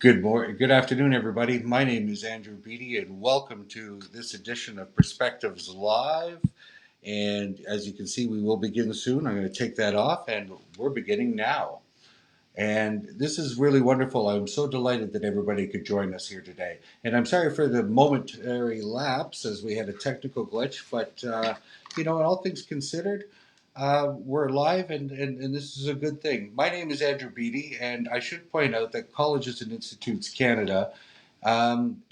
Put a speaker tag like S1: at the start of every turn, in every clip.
S1: Good afternoon, everybody. My name is Andrew Beatty, and welcome to this edition of Perspectives Live. And as you can see, we will begin soon. I'm going to take that off, and we're beginning now. And this is really wonderful. I'm so delighted that everybody could join us here today. And I'm sorry for the momentary lapse as we had a technical glitch, but in all things considered, we're live and this is a good thing. My name is Andrew Beatty, and I should point out that Colleges and Institutes Canada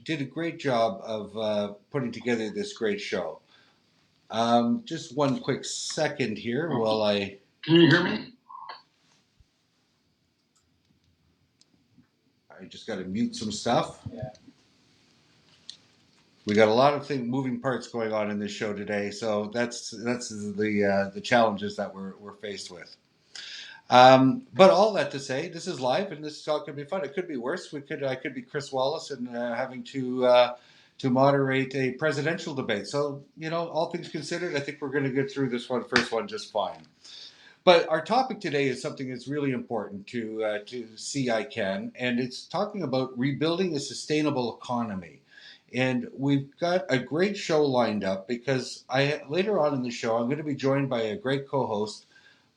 S1: did a great job of putting together this great show. Just one quick second here while I.
S2: Can you hear me?
S1: I just got to mute some stuff. Yeah. We got a lot of moving parts going on in this show today, so that's the challenges that we're faced with. But all that to say, this is live, and this talk could be fun. It could be worse. I could be Chris Wallace and having to moderate a presidential debate. So all things considered, I think we're going to get through this first one just fine. But our topic today is something that's really important to CICAN, and it's talking about rebuilding a sustainable economy. And we've got a great show lined up because later on in the show I'm going to be joined by a great co-host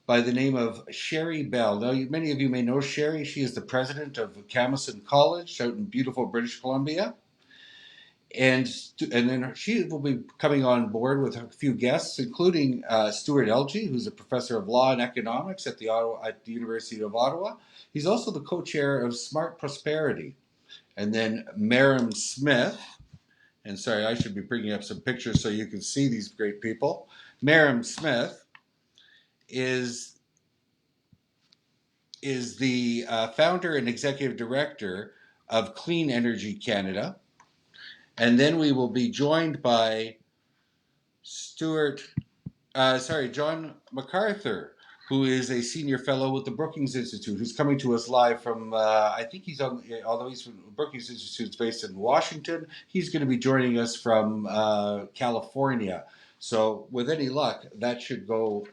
S1: by the name of Sherry Bell. Now, many of you may know Sherry. She is the president of Camosun College out in beautiful British Columbia. And then she will be coming on board with a few guests, including Stewart Elgie, who's a professor of law and economics at the University of Ottawa. He's also the co-chair of Smart Prosperity. And then Merran Smith, and sorry, I should be bringing up some pictures so you can see these great people. Merran Smith is the founder and executive director of Clean Energy Canada. And then we will be joined by John McArthur, who is a senior fellow with the Brookings Institute, who's coming to us live from, although he's from Brookings Institute based in Washington, he's going to be joining us from California. So with any luck, that should go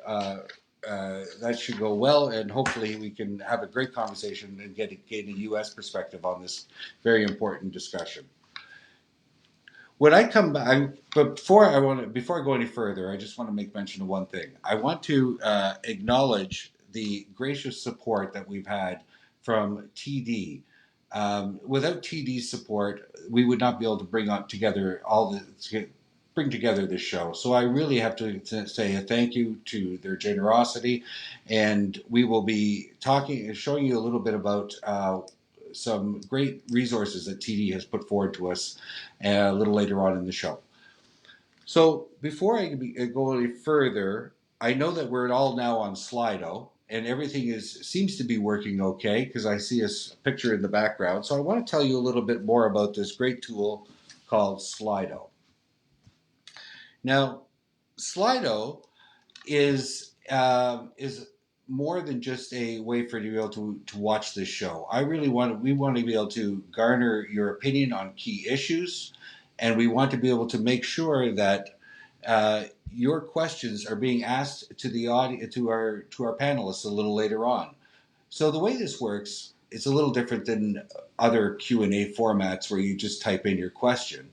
S1: well, and hopefully we can have a great conversation and gain a U.S. perspective on this very important discussion. When I come back, before I go any further, I just want to make mention of one thing. I want to acknowledge the gracious support that we've had from TD. Without TD's support, we would not be able to bring together this show. So I really have to say a thank you to their generosity, and we will be showing you a little bit about some great resources that TD has put forward to us a little later on in the show. So before I go any further, I know that we're all now on Slido, and everything seems to be working okay because I see a picture in the background. So I want to tell you a little bit more about this great tool called Slido. Now, Slido is more than just a way for you to be able to watch this show. We want to be able to garner your opinion on key issues, and we want to be able to make sure that your questions are being asked to the audience, to our panelists a little later on. So the way this works, it's a little different than other Q&A formats where you just type in your question.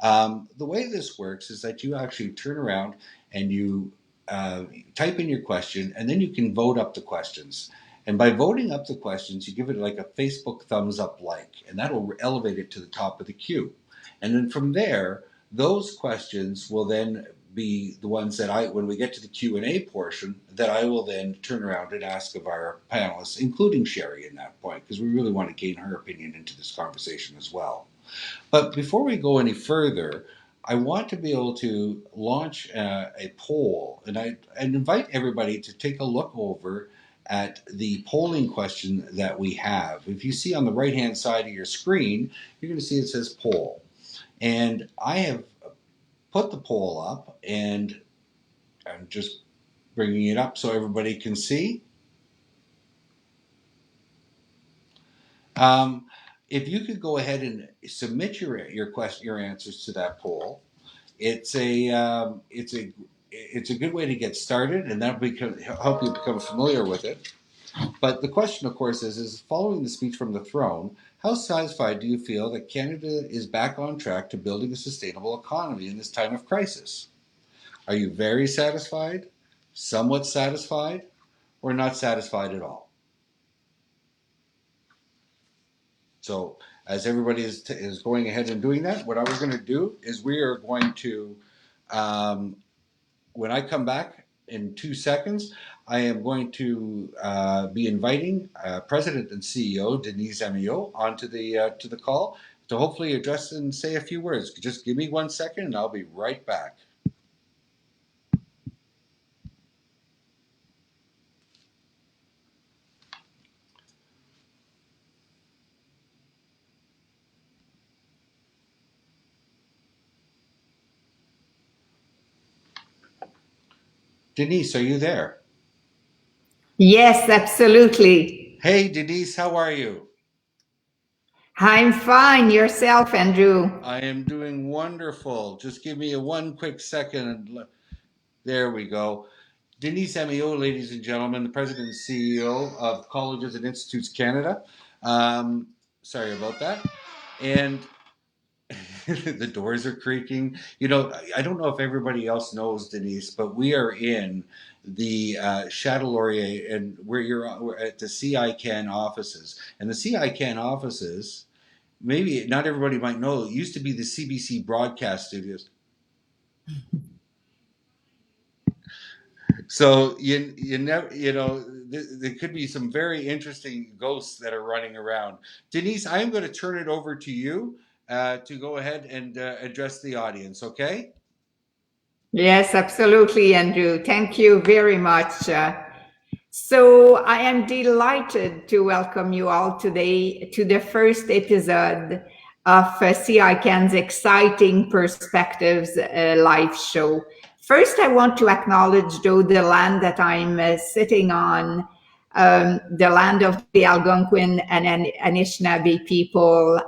S1: The way this works is that you actually turn around and you type in your question, and then you can vote up the questions. And by voting up the questions, you give it like a Facebook thumbs up like, and that will elevate it to the top of the queue. And then from there, those questions will then be the ones that when we get to the Q&A portion, that I will then turn around and ask of our panelists, including Sherry in that point, because we really want to gain her opinion into this conversation as well. But before we go any further, I want to be able to launch a poll, and I invite everybody to take a look over at the polling question that we have. If you see on the right-hand side of your screen, you're going to see it says poll. And I have put the poll up, and I'm just bringing it up so everybody can see. If you could go ahead and submit your answers to that poll, it's a good way to get started, and that'll help you become familiar with it. But the question, of course, is following the speech from the throne, how satisfied do you feel that Canada is back on track to building a sustainable economy in this time of crisis? Are you very satisfied, somewhat satisfied, or not satisfied at all? So, as everybody is going ahead and doing that, what I was going to do is we are going to, um, when I come back in 2 seconds, I am going to be inviting President and CEO Denise Amiot onto the to the call to hopefully address and say a few words. Just give me 1 second, and I'll be right back. Denise, are you there?
S2: Yes, absolutely.
S1: Hey, Denise, how are you?
S2: I'm fine. Yourself, Andrew?
S1: I am doing wonderful. Just give me a 1 quick second. There we go. Denise Amiot, ladies and gentlemen, the President and CEO of Colleges and Institutes Canada. Um, Sorry about that. And the doors are creaking. You know, I don't know if everybody else knows, Denise, but we are in the Chateau Laurier, and we're at the CICAN offices. And the CICAN offices, maybe not everybody might know, it used to be the CBC broadcast studios. So you never there could be some very interesting ghosts that are running around. Denise, I am going to turn it over to you to go ahead and address the audience. Okay?
S2: Yes, absolutely, Andrew. Thank you very much. So I am delighted to welcome you all today to the first episode of CICAN's exciting Perspectives live show. First, I want to acknowledge, though, the land that I'm sitting on, the land of the Algonquin and Anishinaabe people,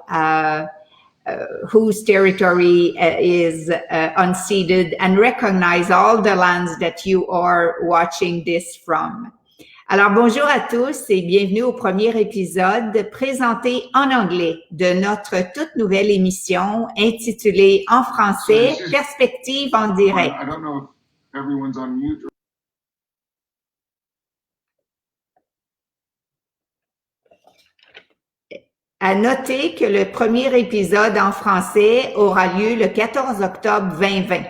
S2: whose territory is unceded, and recognize all the lands that you are watching this from. Alors, bonjour à tous et bienvenue au premier épisode présenté en anglais de notre toute nouvelle émission intitulée en français Perspective en direct.
S3: I don't know if everyone's on mute.
S2: À noter que le premier épisode en français aura lieu le 14 octobre 2020.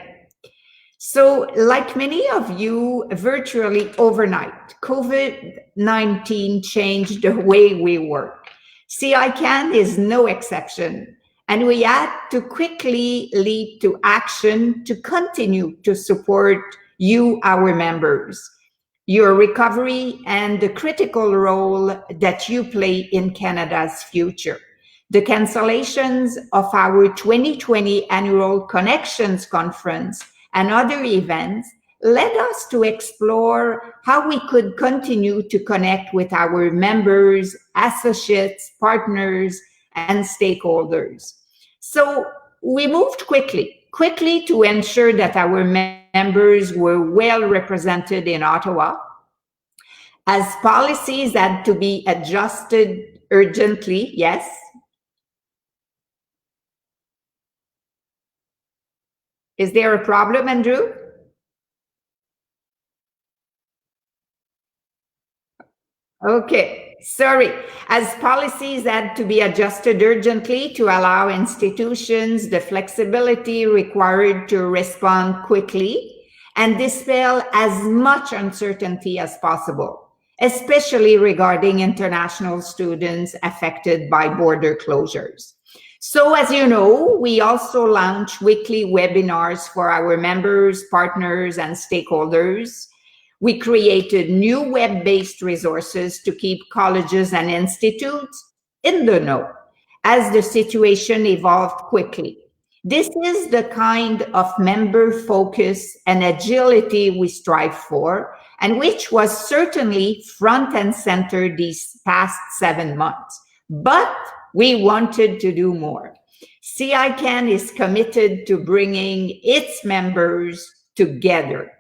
S2: So, like many of you, virtually overnight, COVID-19 changed the way we work. CICAN is no exception, and we had to quickly lead to action to continue to support you, our members, your recovery, and the critical role that you play in Canada's future. The cancellations of our 2020 annual Connections Conference and other events led us to explore how we could continue to connect with our members, associates, partners, and stakeholders. So we moved quickly to ensure that our members were well represented in Ottawa, as policies had to be adjusted urgently, yes? Is there a problem, Andrew? Okay, sorry. As policies had to be adjusted urgently to allow institutions the flexibility required to respond quickly and dispel as much uncertainty as possible, especially regarding international students affected by border closures. So, as you know, we also launch weekly webinars for our members, partners, and stakeholders. We created new web-based resources to keep colleges and institutes in the know as the situation evolved quickly. This is the kind of member focus and agility we strive for, and which was certainly front and center these past 7 months. But we wanted to do more. CICAN is committed to bringing its members together.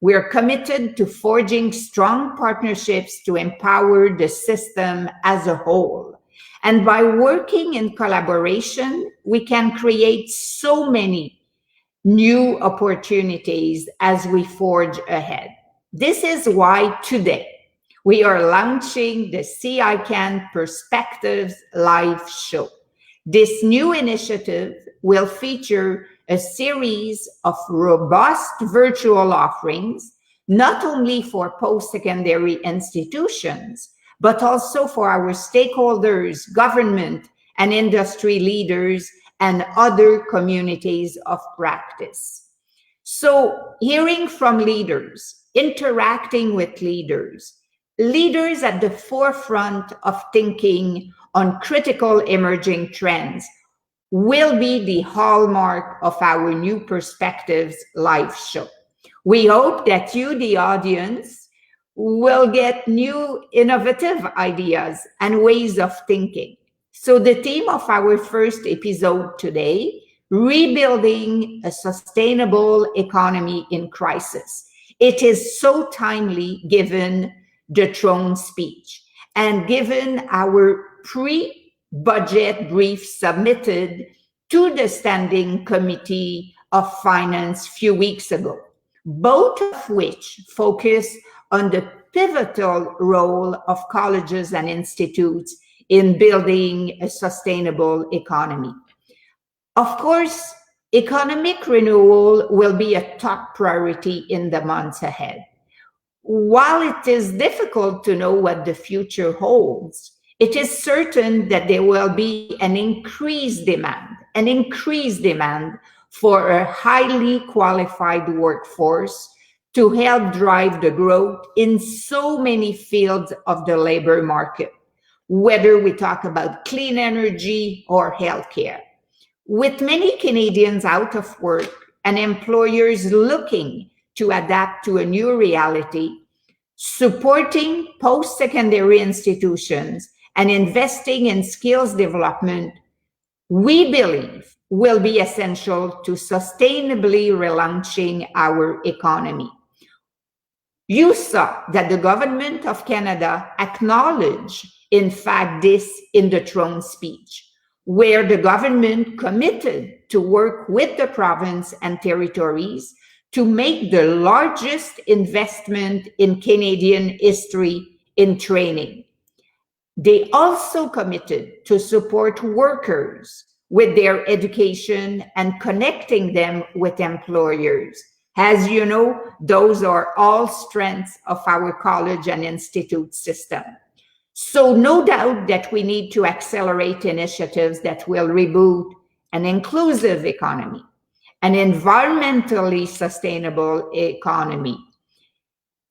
S2: We are committed to forging strong partnerships to empower the system as a whole. And by working in collaboration, we can create so many new opportunities as we forge ahead. This is why today we are launching the CICAN Perspectives live show. This new initiative will feature a series of robust virtual offerings, not only for post-secondary institutions, but also for our stakeholders, government, and industry leaders, and other communities of practice. So, hearing from leaders, interacting with leaders, leaders at the forefront of thinking on critical emerging trends will be the hallmark of our New Perspectives live show. We hope that you, the audience, will get new innovative ideas and ways of thinking. So the theme of our first episode today, rebuilding a sustainable economy in crisis. It is so timely given the throne speech and given our pre-budget brief submitted to the Standing Committee of Finance a few weeks ago, both of which focus on the pivotal role of colleges and institutes in building a sustainable economy. Of course, economic renewal will be a top priority in the months ahead. While it is difficult to know what the future holds, it is certain that there will be an increased demand for a highly qualified workforce to help drive the growth in so many fields of the labor market, whether we talk about clean energy or healthcare. With many Canadians out of work and employers looking to adapt to a new reality, supporting post-secondary institutions and investing in skills development, we believe will be essential to sustainably relaunching our economy. You saw that the Government of Canada acknowledged, in fact, this in the throne speech, where the government committed to work with the province and territories to make the largest investment in Canadian history in training. They also committed to support workers with their education and connecting them with employers. As you know, those are all strengths of our college and institute system. So no doubt that we need to accelerate initiatives that will reboot an inclusive economy, an environmentally sustainable economy.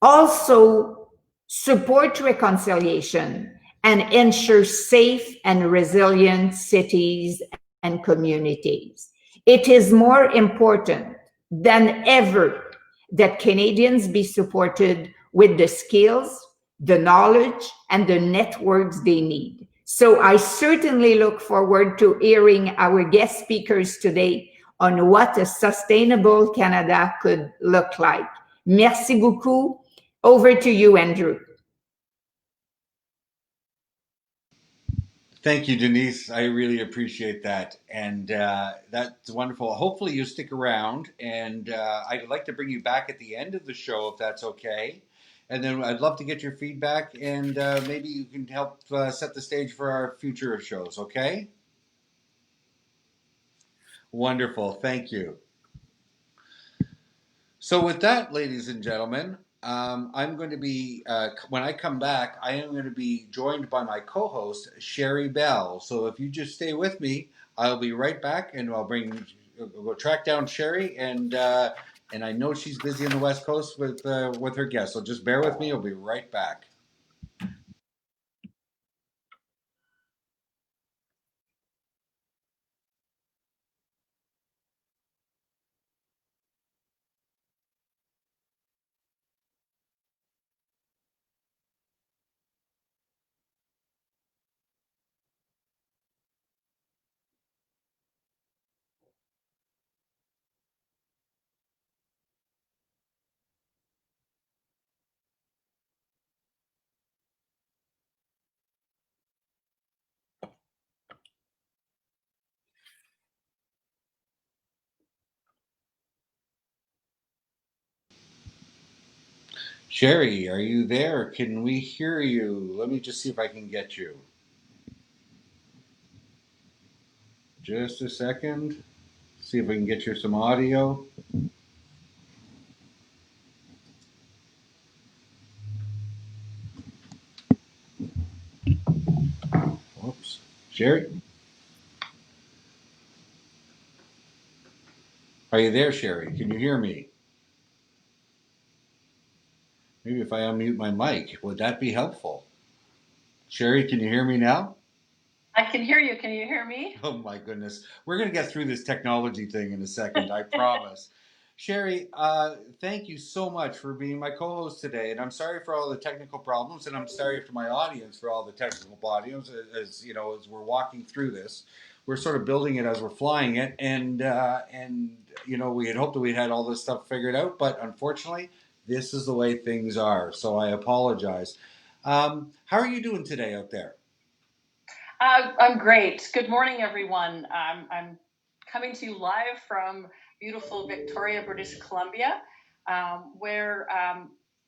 S2: Also, support reconciliation and ensure safe and resilient cities and communities. It is more important than ever that Canadians be supported with the skills, the knowledge, and the networks they need. So I certainly look forward to hearing our guest speakers today on what a sustainable Canada could look like. Merci beaucoup. Over to you, Andrew.
S1: Thank you, Denise. I really appreciate that. And that's wonderful. Hopefully, you stick around. And I'd like to bring you back at the end of the show, if that's okay. And then I'd love to get your feedback. And maybe you can help set the stage for our future shows, okay? Wonderful. Thank you. So, with that, ladies and gentlemen, I'm going to be, when I come back, I am going to be joined by my co host, Sherry Bell. So, if you just stay with me, I'll be right back and we'll track down Sherry. And I know she's busy on the West Coast with her guests. So, just bear with me. I'll be right back. Sherry, are you there? Can we hear you? Let me just see if I can get you. Just a second. See if we can get you some audio. Whoops. Sherry? Are you there, Sherry? Can you hear me? Maybe if I unmute my mic, would that be helpful? Sherry, can you hear me now?
S4: I can hear you. Can you hear me?
S1: Oh my goodness. We're going to get through this technology thing in a second, I promise. Sherry, thank you so much for being my co-host today. And I'm sorry for all the technical problems, and I'm sorry to my audience for all the technical problems. As you know, as we're walking through this, we're sort of building it as we're flying it, and you know, we had hoped that we'd had all this stuff figured out, but unfortunately, this is the way things are. So I apologize. How are you doing today out there?
S4: I'm great. Good morning, everyone. I'm coming to you live from beautiful Victoria, British Columbia, where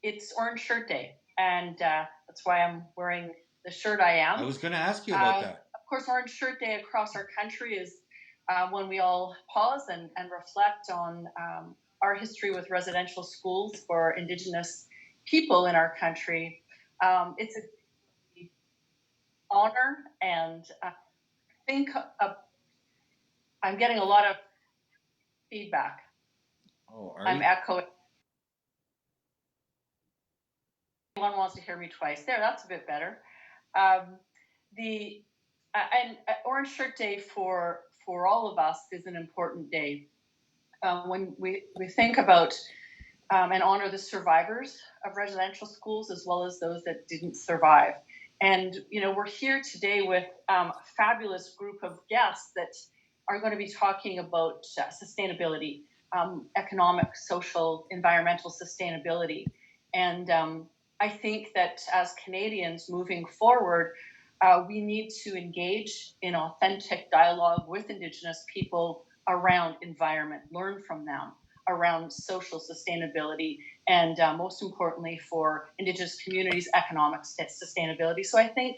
S4: it's Orange Shirt Day, and that's why I'm wearing the shirt I am.
S1: I was going to ask you about that.
S4: Of course, Orange Shirt Day across our country is when we all pause and reflect on our history with residential schools for Indigenous people in our country. It's a honor, and I think I'm getting a lot of feedback.
S1: Oh,
S4: I'm echoing. Anyone wants to hear me twice? There, that's a bit better. Orange Shirt Day for all of us is an important day. When we think about and honor the survivors of residential schools as well as those that didn't survive. And, you know, we're here today with a fabulous group of guests that are going to be talking about sustainability, economic, social, environmental sustainability. And I think that as Canadians moving forward, we need to engage in authentic dialogue with Indigenous people around environment, learn from them, around social sustainability, and most importantly for Indigenous communities, economic sustainability. So I think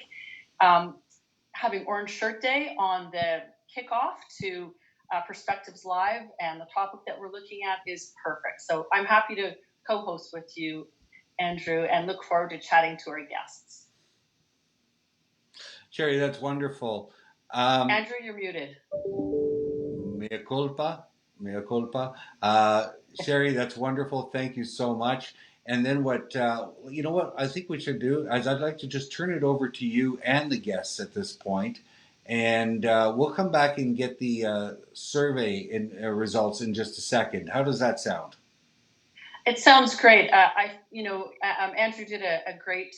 S4: having Orange Shirt Day on the kickoff to Perspectives Live and the topic that we're looking at is perfect. So I'm happy to co-host with you, Andrew, and look forward to chatting to our guests.
S1: Sherry, that's wonderful.
S4: Andrew, you're muted.
S1: Mea culpa. Mea culpa. Sherry, that's wonderful. Thank you so much. And then what, you know what I think we should do is I'd like to just turn it over to you and the guests at this point. And we'll come back and get the survey results in just a second. How does that sound?
S4: It sounds great. Andrew did a great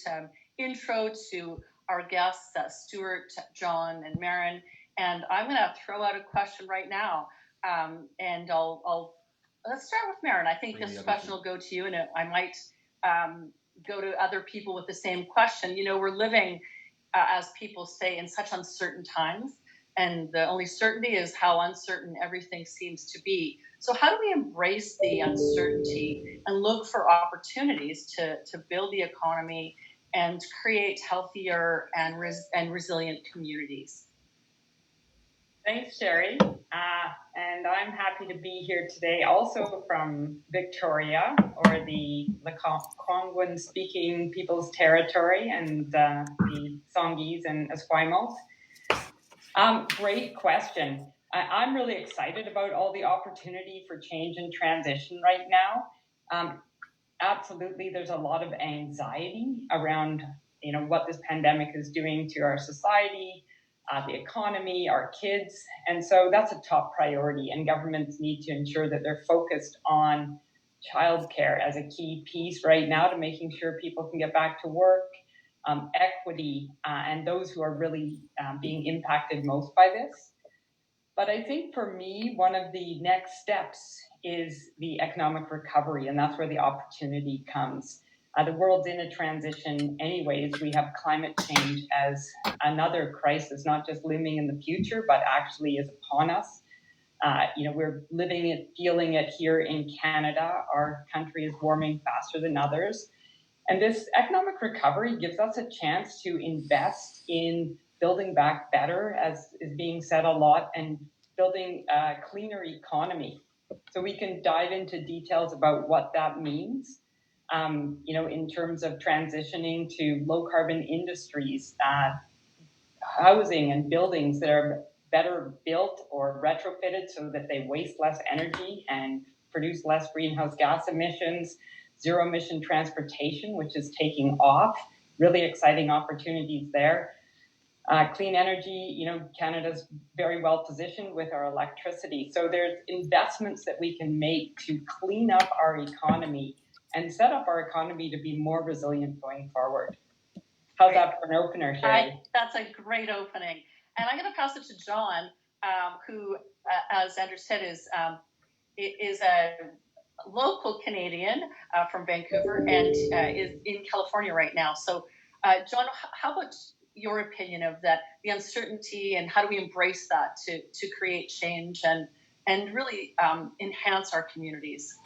S4: intro to our guests, Stewart, John, and Merran. And I'm going to throw out a question right now. And let's start with Merran. I think this question will go to you, and I might go to other people with the same question. You know, we're living, as people say, in such uncertain times. And the only certainty is how uncertain everything seems to be. So how do we embrace the uncertainty and look for opportunities to build the economy and create healthier and resilient communities?
S5: Thanks, Sherry. And I'm happy to be here today, also from Victoria, or the Lekwungen-speaking people's territory, and the Songhees and Esquimals. Great question. I'm really excited about all the opportunity for change and transition right now. Absolutely, there's a lot of anxiety around, you know, what this pandemic is doing to our society, the economy, our kids, and so that's a top priority. And governments need to ensure that they're focused on childcare as a key piece right now to making sure people can get back to work. Equity, and those who are really being impacted most by this. But I think for me, one of the next steps is the economic recovery, and that's where the opportunity comes. The world's in a transition anyways. We have climate change as another crisis, not just looming in the future, but actually is upon us. We're living it, feeling it here in Canada. Our country is warming faster than others. And this economic recovery gives us a chance to invest in building back better, as is being said a lot, and building a cleaner economy. So we can dive into details about what that means, in terms of transitioning to low carbon industries, housing and buildings that are better built or retrofitted so that they waste less energy and produce less greenhouse gas emissions, zero emission transportation, which is taking off, really exciting opportunities there. Clean energy, Canada's very well positioned with our electricity. So there's investments that we can make to clean up our economy and set up our economy to be more resilient going forward. How's that for an opener, Sherry?
S4: That's a great opening. And I'm going to pass it to John, who, as Andrew said, is a local Canadian from Vancouver and is in California right now. So, John, how about your opinion of that, the uncertainty, and how do we embrace that to create change and really enhance our communities?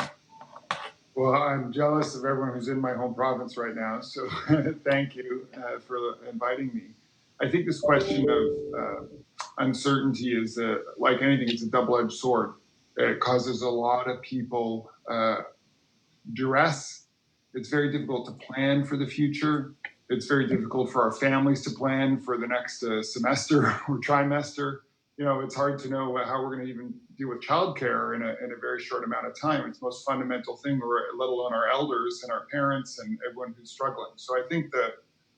S3: Well, I'm jealous of everyone who's in my home province right now, so thank you for inviting me. I think this question of uncertainty is, like anything, it's a double-edged sword. It causes a lot of people duress. It's very difficult to plan for the future. It's very difficult for our families to plan for the next semester or trimester. It's hard to know how we're going to even deal with childcare in a very short amount of time. It's the most fundamental thing, let alone our elders and our parents and everyone who's struggling. So I think the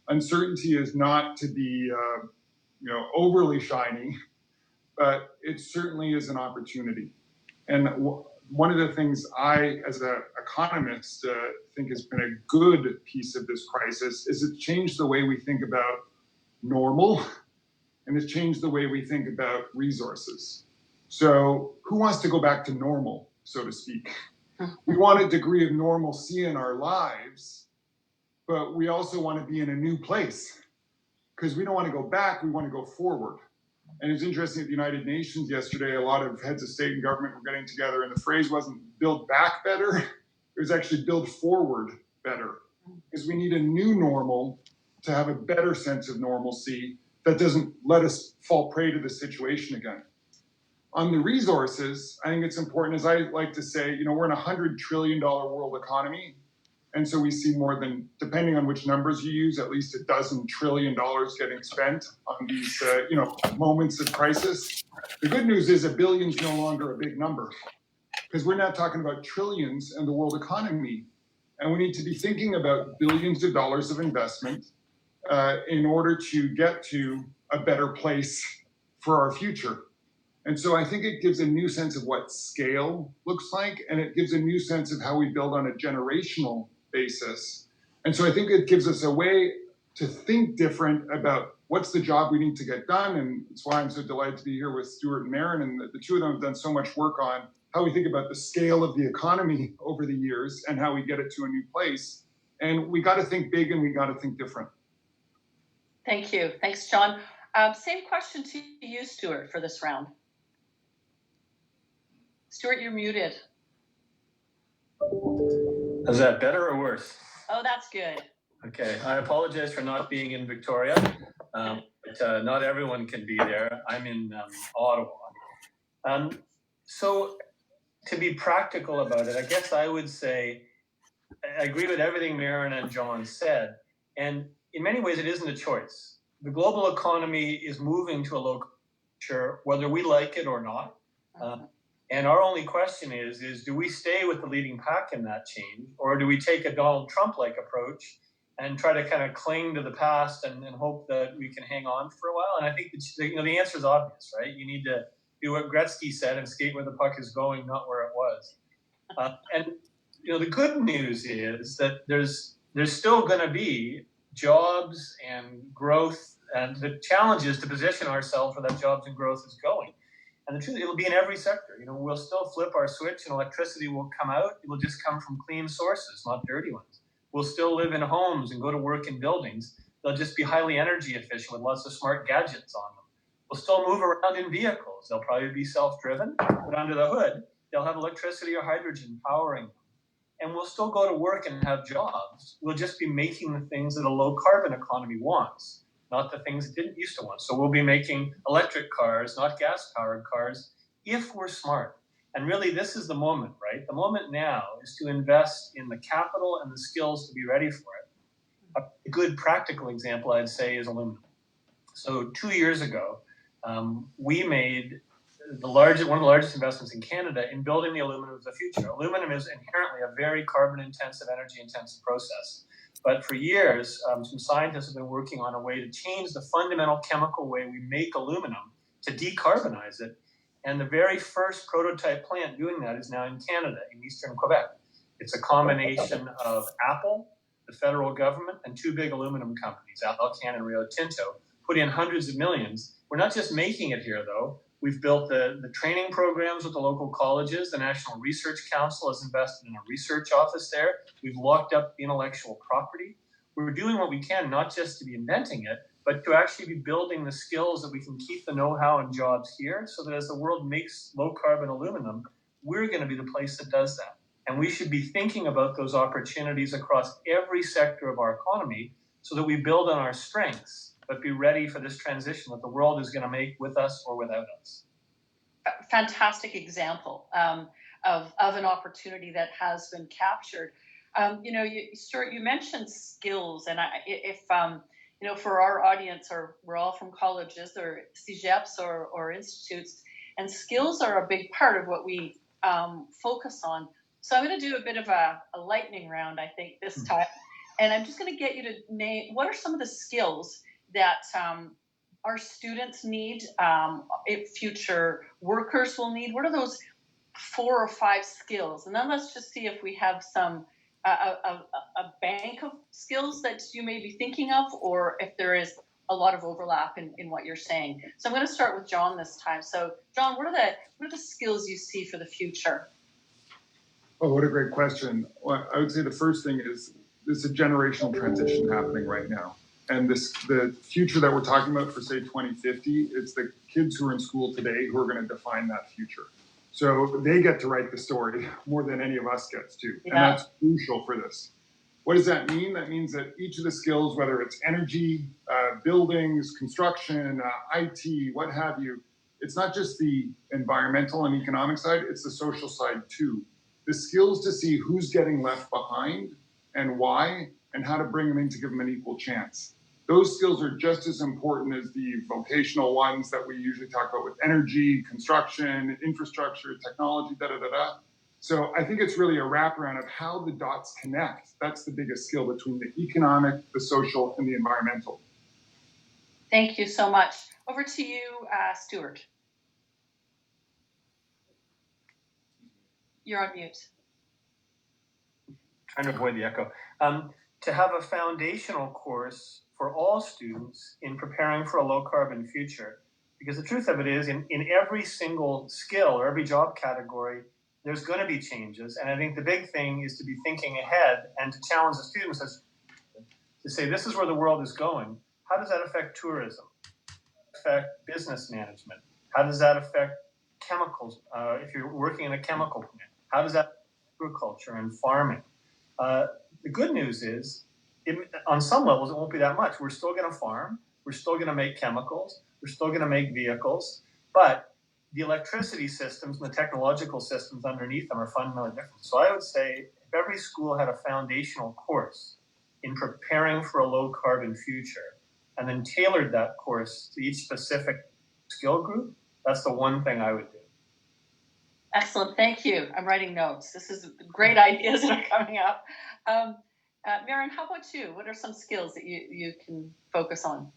S3: uncertainty is not to be, overly shiny, but it certainly is an opportunity. And one of the things I, as an economist, think has been a good piece of this crisis is it's changed the way we think about normal, and it's changed the way we think about resources. So who wants to go back to normal, so to speak? We want a degree of normalcy in our lives, but we also want to be in a new place because we don't want to go back, we want to go forward. And it's interesting at the United Nations yesterday, a lot of heads of state and government were getting together, and the phrase wasn't build back better, it was actually build forward better. Because we need a new normal to have a better sense of normalcy that doesn't let us fall prey to the situation again. On the resources, I think it's important, as I like to say, we're in a $100 trillion world economy. And so we see more than, depending on which numbers you use, at least $12 trillion getting spent on these, moments of crisis. The good news is $1 billion is no longer a big number because we're now talking about trillions in the world economy. And we need to be thinking about billions of dollars of investment in order to get to a better place for our future. And so I think it gives a new sense of what scale looks like, and it gives a new sense of how we build on a generational basis. And so I think it gives us a way to think different about what's the job we need to get done. And that's why I'm so delighted to be here with Stewart and Merran. And the two of them have done so much work on how we think about the scale of the economy over the years and how we get it to a new place. And we got to think big and we got to think different.
S4: Thank you. Thanks, John. Same question to you, Stewart, for this round. Stewart, you're muted.
S6: Is that better or worse?
S4: Oh, that's good.
S6: Okay, I apologize for not being in Victoria, but not everyone can be there. I'm in Ottawa. So to be practical about it, I guess I would say I agree with everything Merran and John said, and in many ways it isn't a choice. The global economy is moving to a low culture, whether we like it or not. And our only question is do we stay with the leading pack in that change, or do we take a Donald Trump-like approach and try to kind of cling to the past and hope that we can hang on for a while? And I think the answer is obvious, right? You need to do what Gretzky said and skate where the puck is going, not where it was. And the good news is that there's still going to be jobs and growth, and the challenge is to position ourselves where that jobs and growth is going. And the truth, it'll be in every sector. We'll still flip our switch and electricity will come out. It will just come from clean sources, not dirty ones. We'll still live in homes and go to work in buildings. They'll just be highly energy efficient with lots of smart gadgets on them. We'll still move around in vehicles. They'll probably be self-driven, but under the hood, they'll have electricity or hydrogen powering them. and we'll still go to work and have jobs. We'll just be making the things that a low carbon economy wants, not the things it didn't used to want. So we'll be making electric cars, not gas powered cars, if we're smart. And really, this is the moment, right? The moment now is to invest in the capital and the skills to be ready for it. A good practical example, I'd say, is aluminum. So 2 years ago, we made one of the largest investments in Canada in building the aluminum of the future. Aluminum is inherently a very carbon-intensive, energy-intensive process. But for years, some scientists have been working on a way to change the fundamental chemical way we make aluminum to decarbonize it. And the very first prototype plant doing that is now in Canada, in eastern Quebec. It's a combination of Apple, the federal government, and two big aluminum companies, Alcan and Rio Tinto, put in hundreds of millions. We're not just making it here, though. We've built the training programs with the local colleges. The National Research Council has invested in a research office there. We've locked up intellectual property. We're doing what we can, not just to be inventing it, but to actually be building the skills that we can keep the know-how and jobs here, so that as the world makes low-carbon aluminum, we're going to be the place that does that. And we should be thinking about those opportunities across every sector of our economy so that we build on our strengths, but be ready for this transition that the world is going to make with us or without us.
S4: Fantastic example of an opportunity that has been captured. Stuart, you mentioned skills, and for our audience, we're all from colleges or CEGEPs or institutes, and skills are a big part of what we focus on. So I'm going to do a bit of a lightning round, I think, this time. And I'm just going to get you to name, what are some of the skills that our students need, future workers will need? What are those 4 or 5 skills? And then let's just see if we have a bank of skills that you may be thinking of, or if there is a lot of overlap in what you're saying. So I'm going to start with John this time. So John, what are the skills you see for the future?
S3: Oh, what a great question. Well, I would say the first thing is there's a generational transition happening right now. And the future that we're talking about for, say, 2050, it's the kids who are in school today who are going to define that future. So they get to write the story more than any of us gets to. Yeah. And that's crucial for this. What does that mean? That means that each of the skills, whether it's energy, buildings, construction, IT, what have you, it's not just the environmental and economic side, it's the social side too. The skills to see who's getting left behind and why, and how to bring them in to give them an equal chance. Those skills are just as important as the vocational ones that we usually talk about with energy, construction, infrastructure, technology, So I think it's really a wraparound of how the dots connect. That's the biggest skill between the economic, the social, and the environmental.
S4: Thank you so much. Over to you, Stewart. You're on mute.
S6: Trying to avoid the echo. To have a foundational course for all students in preparing for a low carbon future. Because the truth of it is, in every single skill or every job category, there's going to be changes. And I think the big thing is to be thinking ahead and to challenge the students to say, this is where the world is going. How does that affect tourism? Affect business management? How does that affect chemicals? If you're working in a chemical plant, how does that affect agriculture and farming? The good news is, on some levels, it won't be that much. We're still going to farm. We're still going to make chemicals. We're still going to make vehicles. But the electricity systems and the technological systems underneath them are fundamentally different. So I would say if every school had a foundational course in preparing for a low carbon future and then tailored that course to each specific skill group, that's the one thing I would do.
S4: Excellent. Thank you. I'm writing notes. This is great ideas that are coming up. Merran, how about you? What are some skills that you can focus on?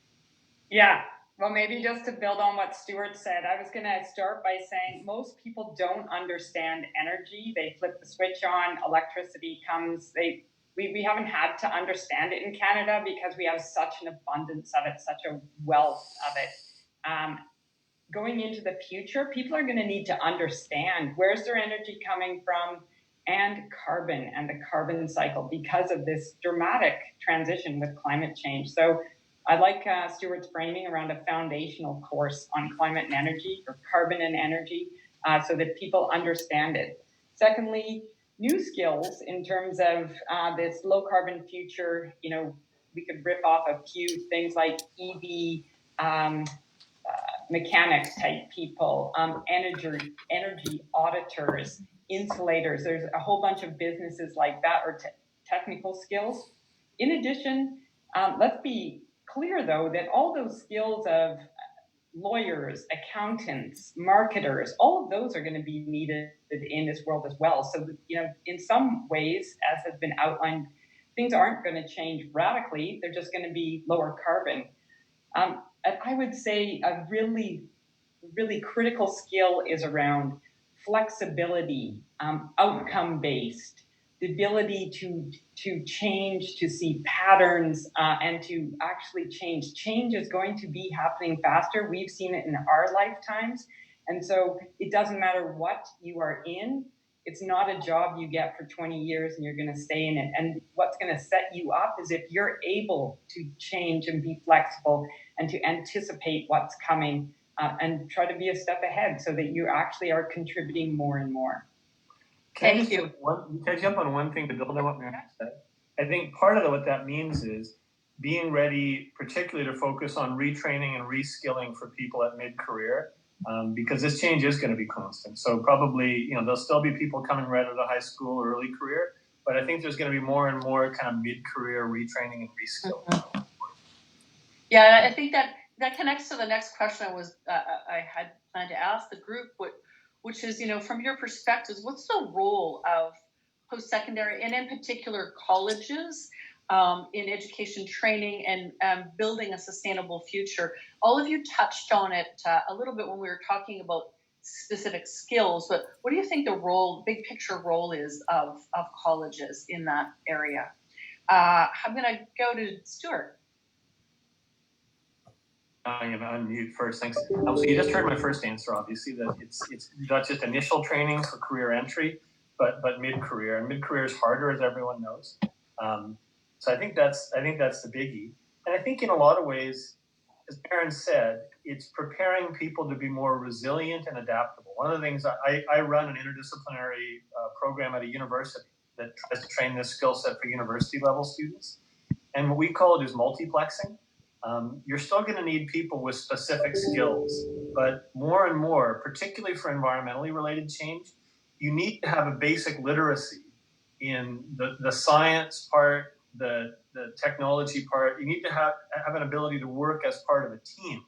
S5: Yeah. Well, maybe just to build on what Stewart said, I was going to start by saying most people don't understand energy. They flip the switch on, electricity comes. We haven't had to understand it in Canada because we have such an abundance of it, such a wealth of it. Going into the future, people are going to need to understand where's their energy coming from and carbon and the carbon cycle because of this dramatic transition with climate change. So I like Stewart's framing around a foundational course on climate and energy or carbon and energy so that people understand it. Secondly, new skills in terms of this low carbon future. You know, we could riff off a few things like EV mechanics type people, energy auditors, insulators. There's a whole bunch of businesses like that, or technical skills. In addition, let's be clear though that all those skills of lawyers, accountants, marketers, all of those are going to be needed in this world as well. So, you know, in some ways, as has been outlined, things aren't going to change radically. They're just going to be lower carbon. And I would say a really, really critical skill is around flexibility, outcome-based, the ability to change, to see patterns, and to actually change. Change is going to be happening faster. We've seen it in our lifetimes. And so it doesn't matter what you are in. It's not a job you get for 20 years and you're going to stay in it. And what's going to set you up is if you're able to change and be flexible and to anticipate what's coming and try to be a step ahead so that you actually are contributing more and more.
S6: Can I jump on one thing to build on what Merran said? I think part of what that means is being ready, particularly to focus on retraining and reskilling for people at mid-career, because this change is going to be constant. So probably, you know, there'll still be people coming right out of high school or early career, but I think there's going to be more and more kind of mid-career retraining and reskilling.
S4: Mm-hmm. Yeah, I think that connects to the next question I had planned to ask the group, which is, you know, from your perspectives, what's the role of post-secondary and in particular colleges in education training and building a sustainable future? All of you touched on it a little bit when we were talking about specific skills, but what do you think the big picture role is of colleges in that area? I'm going to go to Stewart.
S6: I'm going to unmute first, thanks. So you just heard my first answer, obviously, that it's not just initial training for career entry, but mid-career. And mid-career is harder, as everyone knows. So I think that's the biggie. And I think in a lot of ways, as Merran said, it's preparing people to be more resilient and adaptable. One of the things I run an interdisciplinary program at a university that tries to train this skill set for university level students. And what we call it is multiplexing. You're still going to need people with specific skills, but more and more, particularly for environmentally related change, you need to have a basic literacy in the science part, the technology part. You need to have an ability to work as part of a team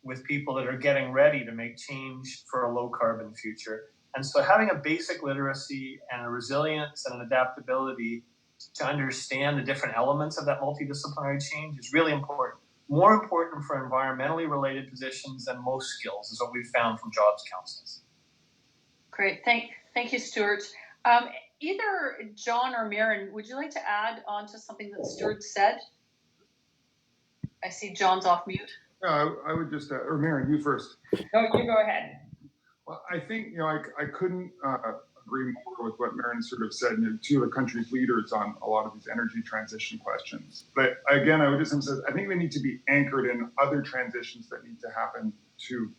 S6: with people that are getting ready to make change for a low carbon future. And so having a basic literacy and a resilience and an adaptability to understand the different elements of that multidisciplinary change is really important. More important for environmentally related positions than most skills is what we've found from jobs counselors.
S4: Great, thank you, Stewart. Either John or Merran, would you like to add on to something that Stewart said? I see John's off mute.
S3: No, I would just, or Merran, you first.
S5: No, you go ahead.
S3: Well, I think, you know, I couldn't agree more with what Merran sort of said, and two of the country's leaders on a lot of these energy transition questions. But again, I would just emphasize, I think they need to be anchored in other transitions that need to happen too.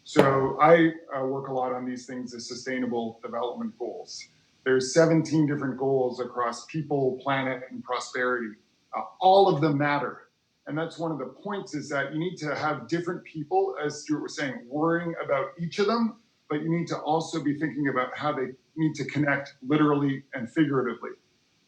S3: So I work a lot on these things as sustainable development goals. There's 17 different goals across people, planet, and prosperity. All of them matter. And that's one of the points, is that you need to have different people, as Stewart was saying, worrying about each of them, but you need to also be thinking about how they need to connect literally and figuratively.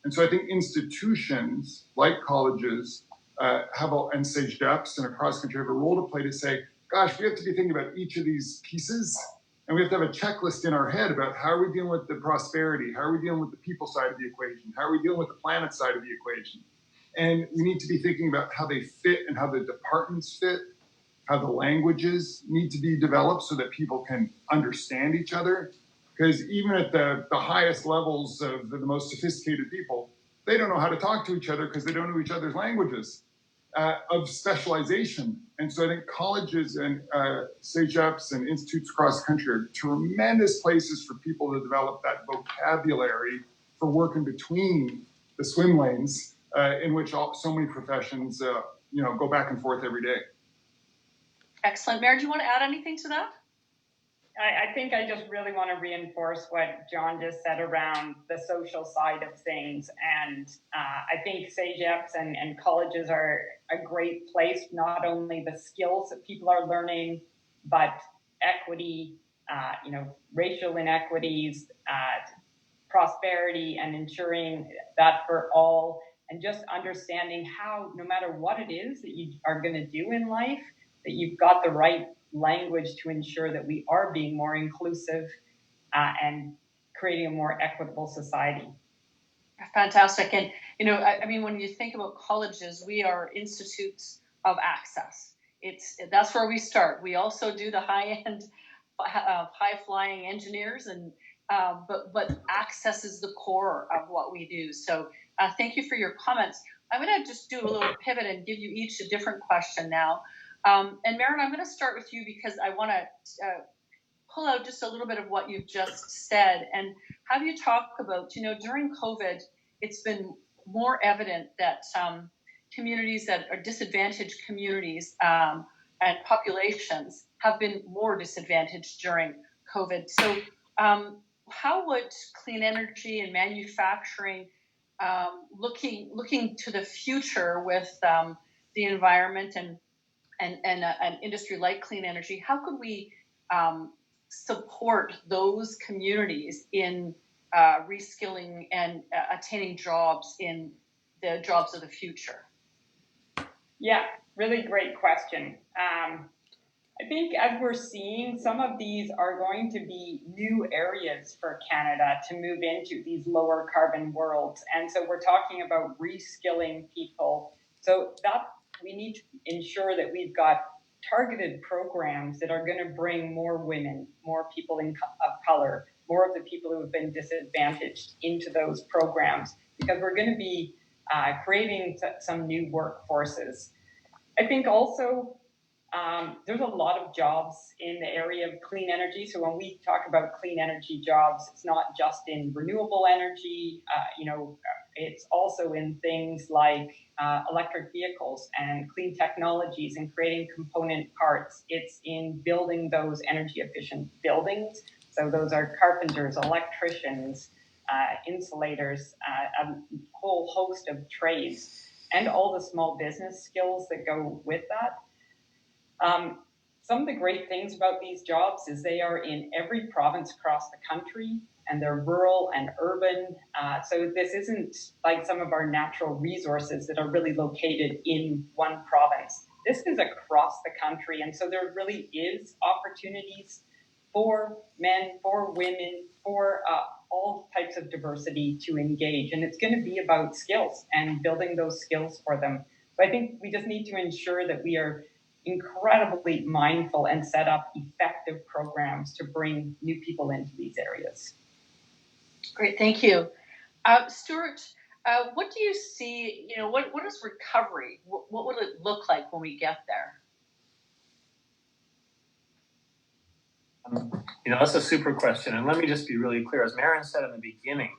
S3: And so I think institutions like colleges and SAGEDEPs and across country have a role to play to say, gosh, we have to be thinking about each of these pieces, and we have to have a checklist in our head about how are we dealing with the prosperity, how are we dealing with the people side of the equation, how are we dealing with the planet side of the equation. And we need to be thinking about how they fit and how the departments fit, how the languages need to be developed so that people can understand each other. Because even at the highest levels of the most sophisticated people, they don't know how to talk to each other because they don't know each other's languages of specialization. And so I think colleges and SAGEPs and institutes across the country are tremendous places for people to develop that vocabulary for working between the swim lanes in which so many professions go back and forth every day.
S4: Excellent. Merran, do you want to add anything to that?
S5: I think I just really want to reinforce what John just said around the social side of things. And I think CEGEPs and colleges are a great place, not only the skills that people are learning, but equity, racial inequities, prosperity, and ensuring that for all, and just understanding how, no matter what it is that you are going to do in life, that you've got the right language to ensure that we are being more inclusive and creating a more equitable society.
S4: Fantastic. And, I mean, when you think about colleges, we are institutes of access. That's where we start. We also do the high-end, high-flying engineers, and but access is the core of what we do. So thank you for your comments. I'm going to just do a little pivot and give you each a different question now. And Merran, I'm going to start with you because I want to pull out just a little bit of what you've just said and have you talk about, during COVID, it's been more evident that communities that are disadvantaged communities and populations have been more disadvantaged during COVID. So how would clean energy and manufacturing, looking to the future with the environment and an industry like clean energy, how could we support those communities in reskilling and attaining jobs in the jobs of the future?
S5: Yeah, really great question. I think as we're seeing, some of these are going to be new areas for Canada to move into, these lower carbon worlds. And so we're talking about reskilling people. So that we need to ensure that we've got targeted programs that are going to bring more women, more people of color, more of the people who have been disadvantaged into those programs, because we're going to be creating some new workforces. I think also there's a lot of jobs in the area of clean energy. So when we talk about clean energy jobs, it's not just in renewable energy, it's also in things like electric vehicles and clean technologies and creating component parts. It's in building those energy efficient buildings. So those are carpenters, electricians, insulators, a whole host of trades, and all the small business skills that go with that. Some of the great things about these jobs is they are in every province across the country, and they're rural and urban. So this isn't like some of our natural resources that are really located in one province. This is across the country, and so there really is opportunities for men, for women, for all types of diversity to engage. And it's going to be about skills and building those skills for them. But I think we just need to ensure that we are incredibly mindful and set up effective programs to bring new people into these areas.
S4: Great, thank you. Stewart, what do you see, what is recovery? What will it look like when we get there?
S6: That's a super question. And let me just be really clear. As Merran said in the beginning,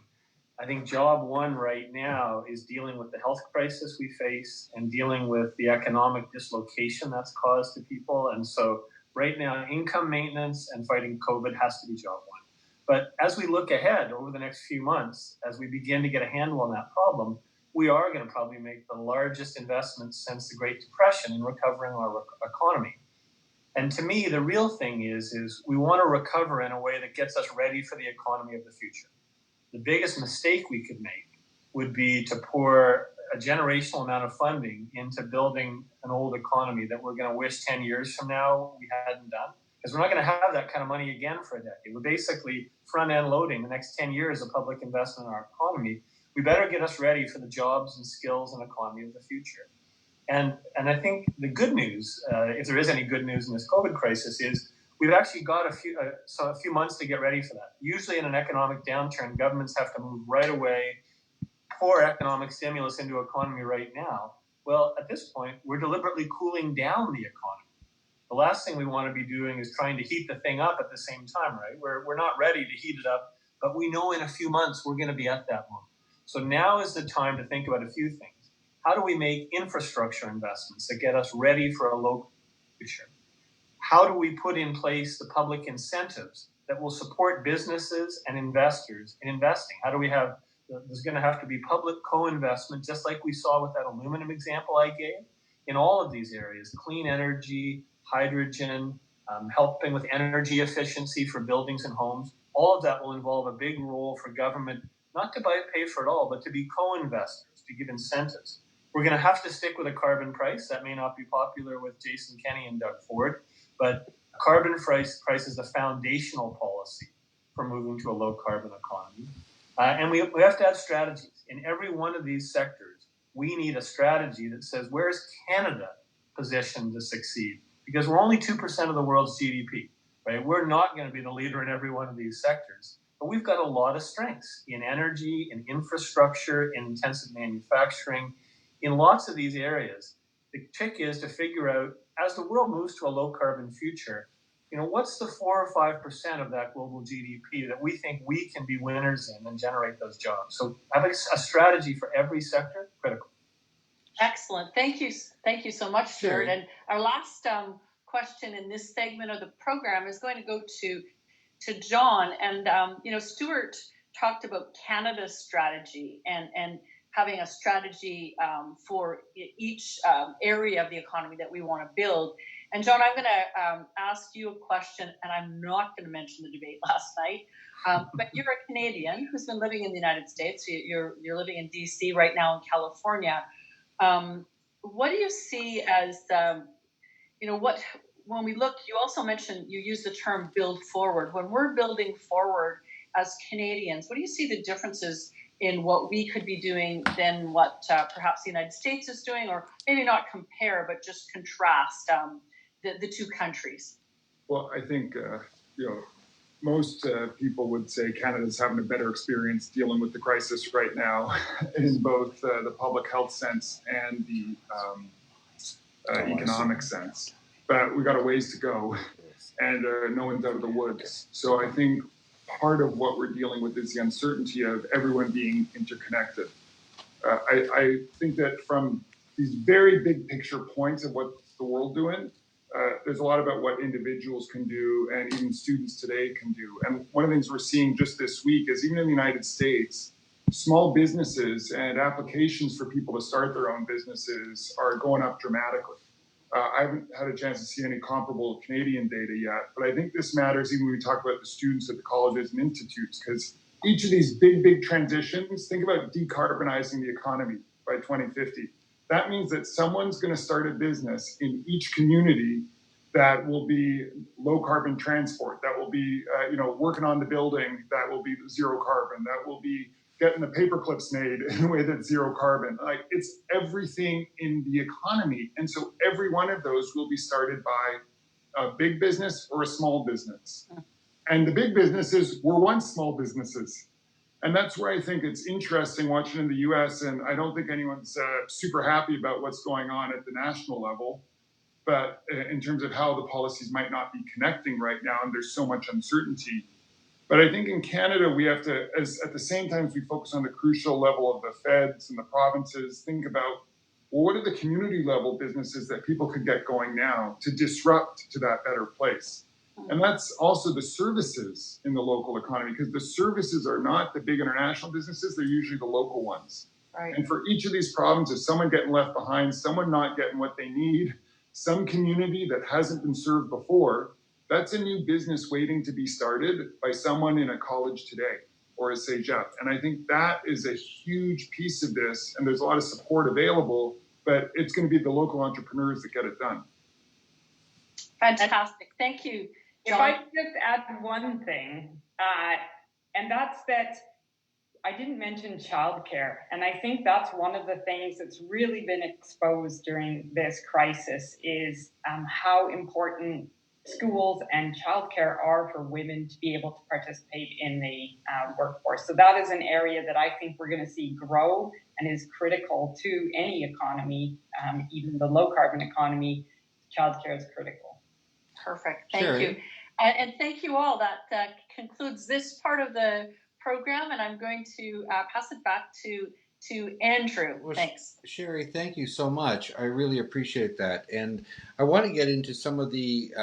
S6: I think job one right now is dealing with the health crisis we face and dealing with the economic dislocation that's caused to people. And so right now, income maintenance and fighting COVID has to be job one. But as we look ahead over the next few months, as we begin to get a handle on that problem, we are going to probably make the largest investments since the Great Depression in recovering our economy. And to me, the real thing is we want to recover in a way that gets us ready for the economy of the future. The biggest mistake we could make would be to pour a generational amount of funding into building an old economy that we're going to wish 10 years from now we hadn't done. Because we're not going to have that kind of money again for a decade. We're basically front-end loading the next 10 years of public investment in our economy. We better get us ready for the jobs and skills and economy of the future. And I think the good news, if there is any good news in this COVID crisis, is we've actually got a few months to get ready for that. Usually in an economic downturn, governments have to move right away, pour economic stimulus into economy right now. Well, at this point, we're deliberately cooling down the economy. The last thing we want to be doing is trying to heat the thing up at the same time, right? We're not ready to heat it up, but we know in a few months we're going to be at that moment. So now is the time to think about a few things. How do we make infrastructure investments that get us ready for a low future? how do we put in place the public incentives that will support businesses and investors in investing? How do we have, there's going to have to be public co-investment, just like we saw with that aluminum example I gave, in all of these areas: clean energy, hydrogen, helping with energy efficiency for buildings and homes. All of that will involve a big role for government, not to pay for it all, but to be co-investors, to give incentives. We're going to have to stick with a carbon price. That may not be popular with Jason Kenney and Doug Ford, but a carbon price is a foundational policy for moving to a low carbon economy. And we have to have strategies. In every one of these sectors, we need a strategy that says, where's Canada positioned to succeed? Because we're only 2% of the world's GDP, right? We're not going to be the leader in every one of these sectors. But we've got a lot of strengths in energy, in infrastructure, in intensive manufacturing, in lots of these areas. The trick is to figure out, as the world moves to a low carbon future, what's the 4 or 5% of that global GDP that we think we can be winners in and generate those jobs? So having a strategy for every sector, critical.
S4: Excellent. Thank you so much, Stewart.
S1: Sure.
S4: And our last question in this segment of the program is going to go to John. And Stewart talked about Canada's strategy and having a strategy for each area of the economy that we want to build. And John, I'm going to ask you a question, and I'm not going to mention the debate last night. But you're a Canadian who's been living in the United States. You're living in D.C. right now in California. What do you see as when we look? You also mentioned, you use the term build forward. When we're building forward as Canadians, what do you see the differences in what we could be doing than what perhaps the United States is doing, or maybe not compare, but just contrast the two countries?
S3: Well, I think most people would say Canada's having a better experience dealing with the crisis right now, in both the public health sense and the economic sense. But we got a ways to go, and no one's out of the woods. So I think part of what we're dealing with is the uncertainty of everyone being interconnected. I think that from these very big picture points of what the world doing, there's a lot about what individuals can do and even students today can do. And one of the things we're seeing just this week is, even in the United States, small businesses and applications for people to start their own businesses are going up dramatically. I haven't had a chance to see any comparable Canadian data yet, but I think this matters even when we talk about the students at the colleges and institutes, because each of these big transitions, think about decarbonizing the economy by 2050. That means that someone's going to start a business in each community that will be low carbon transport, that will be working on the building, that will be zero carbon, that will be getting the paper clips made in a way that's zero carbon. Like, it's everything in the economy. And so every one of those will be started by a big business or a small business. And the big businesses were once small businesses. And that's where I think it's interesting watching in the US, and I don't think anyone's super happy about what's going on at the national level, but in terms of how the policies might not be connecting right now, and there's so much uncertainty. But I think in Canada, we have to, at the same time as we focus on the crucial level of the feds and the provinces, think about, well, what are the community level businesses that people could get going now to disrupt to that better place? And that's also the services in the local economy, because the services are not the big international businesses, they're usually the local ones.
S4: Right.
S3: And for each of these provinces, someone getting left behind, someone not getting what they need, some community that hasn't been served before, that's a new business waiting to be started by someone in a college today or a CEGEP. And I think that is a huge piece of this, and there's a lot of support available, but it's going to be the local entrepreneurs that get it done.
S4: Fantastic. Thank you, John.
S5: If I could just add one thing, and that's that I didn't mention childcare. And I think that's one of the things that's really been exposed during this crisis is how important schools and childcare are for women to be able to participate in the workforce. So that is an area that I think we're going to see grow and is critical to any economy, even the low carbon economy. Childcare is critical.
S4: Perfect. Thank you. And thank you all. That concludes this part of the program, and I'm going to pass it back to to Andrew.
S1: Well,
S4: Thanks.
S1: Sherry, thank you so much. I really appreciate that, and I want to get into some of the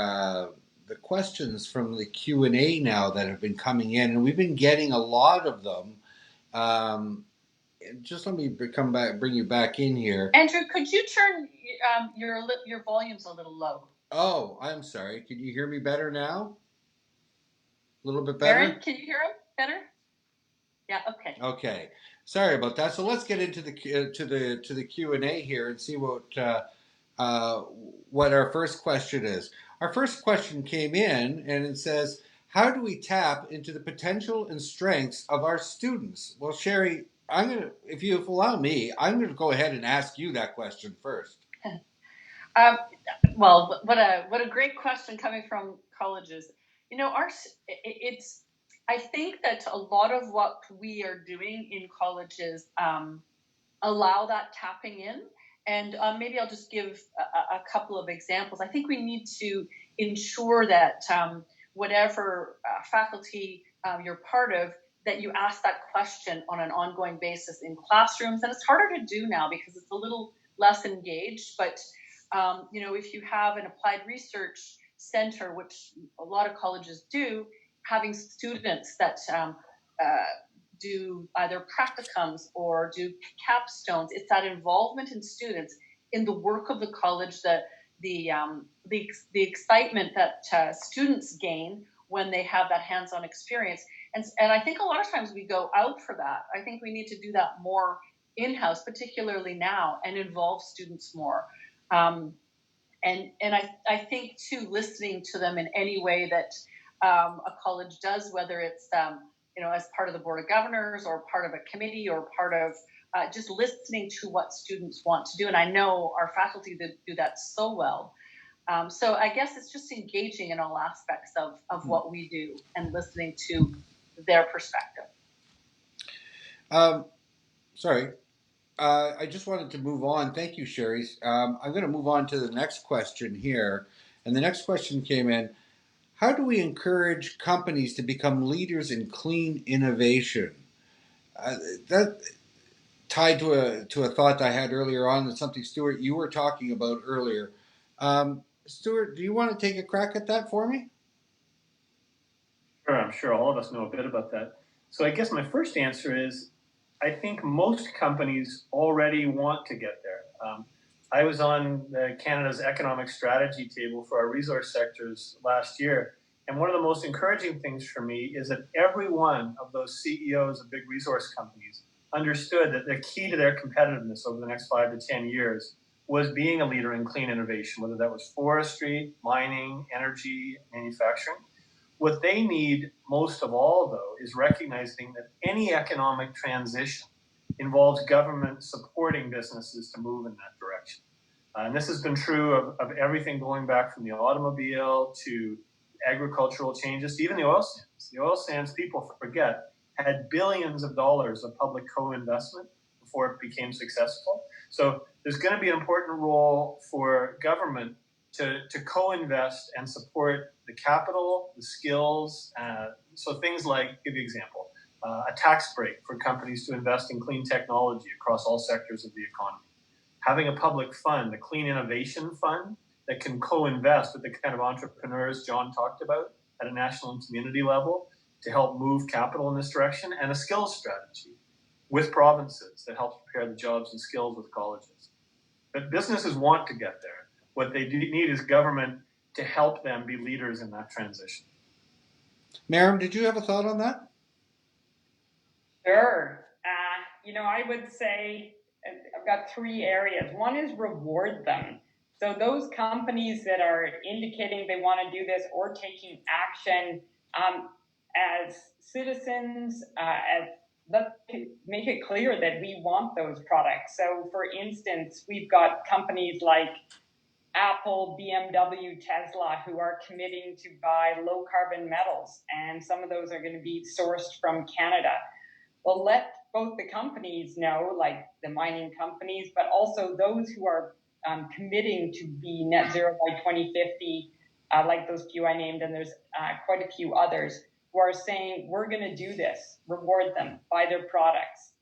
S1: questions from the Q&A now that have been coming in, and we've been getting a lot of them. Just let me bring you back in here.
S4: Andrew, could you turn your volumes a little low?
S1: Oh, I'm sorry. Can you hear me better now? A little bit better?
S4: Merran, can you hear him better? Yeah, okay.
S1: Okay. Sorry about that. So let's get into the to the Q&A here and see what our first question is. Our first question came in and it says, "How do we tap into the potential and strengths of our students?" Well, Sherry, if you allow me, I'm gonna go ahead and ask you that question first.
S4: Well, what a great question coming from colleges. You know, it's. I think that a lot of what we are doing in colleges allow that tapping in. And maybe I'll just give a couple of examples. I think we need to ensure that whatever faculty you're part of, that you ask that question on an ongoing basis in classrooms. And it's harder to do now because it's a little less engaged. But, you know, if you have an applied research center, which a lot of colleges do, having students that do either practicums or do capstones. It's that involvement in students in the work of the college, the excitement that students gain when they have that hands-on experience. And I think a lot of times we go out for that. I think we need to do that more in-house, particularly now, and involve students more. And I think too, listening to them in any way that a college does, whether it's you know, as part of the Board of Governors or part of a committee or part of just listening to what students want to do. And I know our faculty do that so well. So I guess it's just engaging in all aspects of what we do and listening to their perspective.
S1: Sorry. I just wanted to move on. Thank you, Sherry. I'm going to move on to the next question here. And the next question came in. How do we encourage companies to become leaders in clean innovation? That tied to a thought I had earlier on, and something, Stewart, you were talking about earlier. Stewart, do you want to take a crack at that for me?
S6: Sure, I'm sure all of us know a bit about that. So I guess my first answer is, I think most companies already want to get there. I was on Canada's economic strategy table for our resource sectors last year. And one of the most encouraging things for me is that every one of those CEOs of big resource companies understood that the key to their competitiveness over the next 5 to 10 years was being a leader in clean innovation, whether that was forestry, mining, energy, manufacturing. What they need most of all, though, is recognizing that any economic transition involves government supporting businesses to move in that direction. And this has been true of everything going back from the automobile to agricultural changes to even the oil sands. The oil sands, people forget, had billions of dollars of public co-investment before it became successful. So there's going to be an important role for government to co-invest and support the capital, the skills. So things like, give you an example, a tax break for companies to invest in clean technology across all sectors of the economy. Having a public fund, a clean innovation fund that can co-invest with the kind of entrepreneurs John talked about at a national and community level to help move capital in this direction, and a skills strategy with provinces that helps prepare the jobs and skills with colleges. But businesses want to get there. What they need is government to help them be leaders in that transition.
S1: Merran, did you have a thought on that?
S5: Sure. You know, I would say I've got 3 areas. One is reward them. So those companies that are indicating they want to do this or taking action as citizens, let's make it clear that we want those products. So for instance, we've got companies like Apple, BMW, Tesla, who are committing to buy low carbon metals, and some of those are going to be sourced from Canada. Well, let both the companies know, like the mining companies, but also those who are committing to be net zero by 2050, like those few I named, and there's quite a few others who are saying, we're going to do this, reward them, buy their products.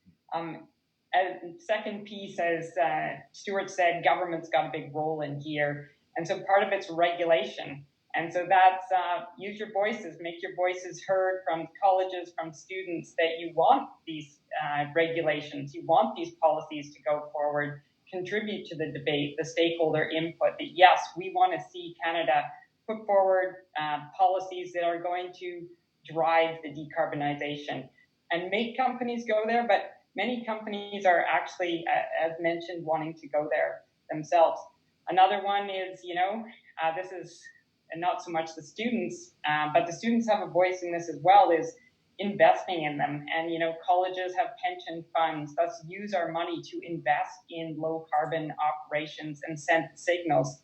S5: second piece, as Stewart said, government's got a big role in here. And so part of it's regulation. And so that's use your voices, make your voices heard from colleges, from students, that you want these regulations, you want these policies to go forward, contribute to the debate, the stakeholder input, that yes, we want to see Canada put forward policies that are going to drive the decarbonization and make companies go there. But many companies are actually, as mentioned, wanting to go there themselves. Another one is, this is not so much the students, but the students have a voice in this as well, is investing in them. And, colleges have pension funds. Let's use our money to invest in low carbon operations and send signals.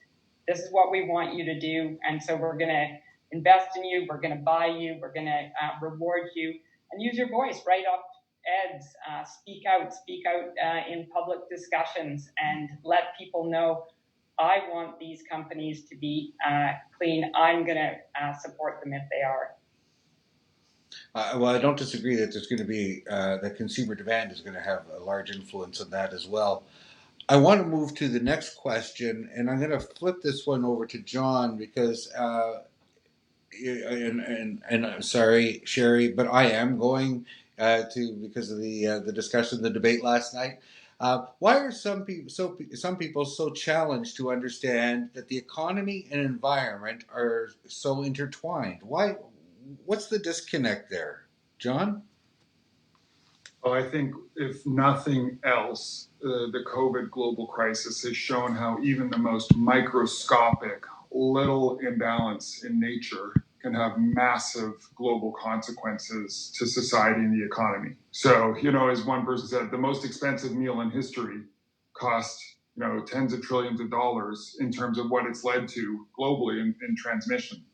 S5: This is what we want you to do. And so we're going to invest in you. We're going to buy you. We're going to reward you, and use your voice, write up eds, speak out in public discussions, and let people know, I want these companies to be clean. I'm going to support them if they are.
S1: Well, I don't disagree that there's going to be that consumer demand is going to have a large influence on that as well. I want to move to the next question, and I'm going to flip this one over to John because, and I'm sorry, Sherry, but I am going to, because of the discussion, the debate last night. Why are some people so challenged to understand that the economy and environment are so intertwined? Why? What's the disconnect there, John?
S3: Well, I think if nothing else, the COVID global crisis has shown how even the most microscopic little imbalance in nature can have massive global consequences to society and the economy. So, as one person said, the most expensive meal in history cost, tens of trillions of dollars in terms of what it's led to globally in transmission.